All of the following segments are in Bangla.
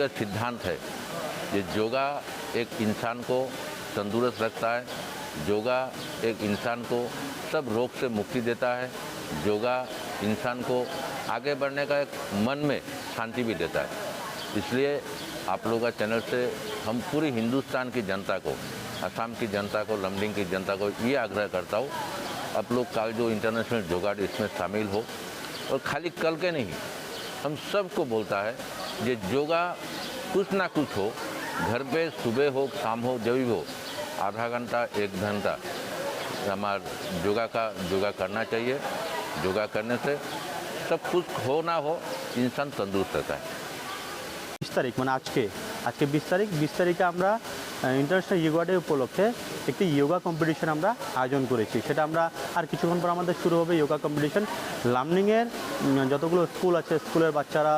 व्यक्तिगत सिद्धांत है कि योगा एक इंसान को तंदुरुस्त रखता है, योगा एक इंसान को सब रोग से मुक्ति देता है, योगा इंसान को आगे बढ़ने का एक मन में शांति भी देता है। इसलिए आप लोगों का चैनल से हम पूरी हिंदुस्तान की जनता को, असम की जनता को, लमडिंग की जनता को ये आग्रह करता हूँ, आप लोग का जो इंटरनेशनल योगा डे इसमें शामिल हो। और खाली कल के नहीं, हम सबको बोलता है ये योगा कुछ ना कुछ हो, घर पे सुबह हो शाम हो जब भी हो, आधा घंटा 1 घंटा हमारा योगा करना चाहिए। योगा करने से सब कुछ हो ना हो इंसान तंदुरुस्त रहता है। 20 তারিখ মানে আজকে 20 তারিখে আমরা ইন্টারন্যাশনাল যোগা ডে উপলক্ষে একটি যোগা কম্পিটিশন আমরা আয়োজন করেছি। সেটা আমরা আর কিছুক্ষণ পর আমাদের শুরু হবে যোগা কম্পিটিশন। লামনিংয়ের যতগুলো স্কুল আছে স্কুলের বাচ্চারা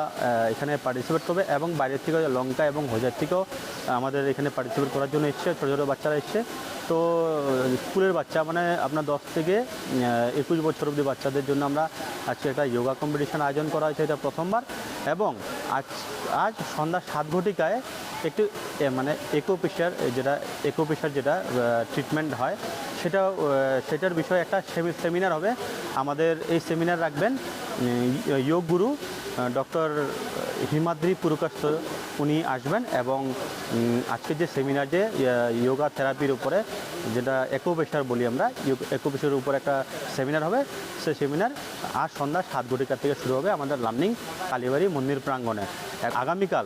এখানে পার্টিসিপেট করবে এবং বাইরের থেকে লঙ্কা এবং হোজার থেকেও আমাদের এখানে পার্টিসিপেট করার জন্য এসছে, ছোটো ছোটো বাচ্চারা এসছে। তো স্কুলের বাচ্চা মানে আপনার 10 থেকে 21 বছর অবধি বাচ্চাদের জন্য আমরা আজকে একটা যোগা কম্পিটিশন আয়োজন করা হয়েছে, এটা প্রথমবার। এবং আজ সন্ধ্যা 7 ঘটিকায় একটু মানে একোপেশার যেটা ট্রিটমেন্ট হয় সেটার বিষয়ে একটা সেমিনার হবে। আমাদের এই সেমিনার রাখবেন যোগ গুরু ডক্টর হিমাদ্রি পুরকাস্ত, উনি আসবেন এবং আজকে যে সেমিনার যে যোগা থেরাপির উপরে যেটা একোপেশার বলি আমরা, একোপেশার উপর একটা সেমিনার হবে। সেই সেমিনার আজ সন্ধ্যা 7 ঘটিকা থেকে শুরু হবে আমাদের লামনিং কালীবাড়ি মন্দির প্রাঙ্গণে। আগামীকাল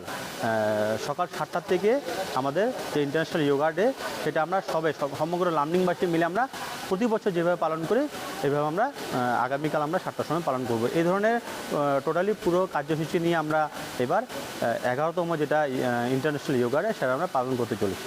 সকাল 7টা থেকে আমাদের যে ইন্টারন্যাশনাল যোগা ডে সেটা আমরা সমগ্র লামনিংবাসী মিলে আমরা প্রতি বছর যেভাবে পালন করি এভাবে আমরা আগামীকাল আমরা 7টার সময় পালন করব। এই ধরনের টোটালি পুরো কার্যসূচি নিয়ে আমরা এবার 11তম যেটা ইন্টারন্যাশনাল যোগা ডে সেটা আমরা পালন করতে চলেছি।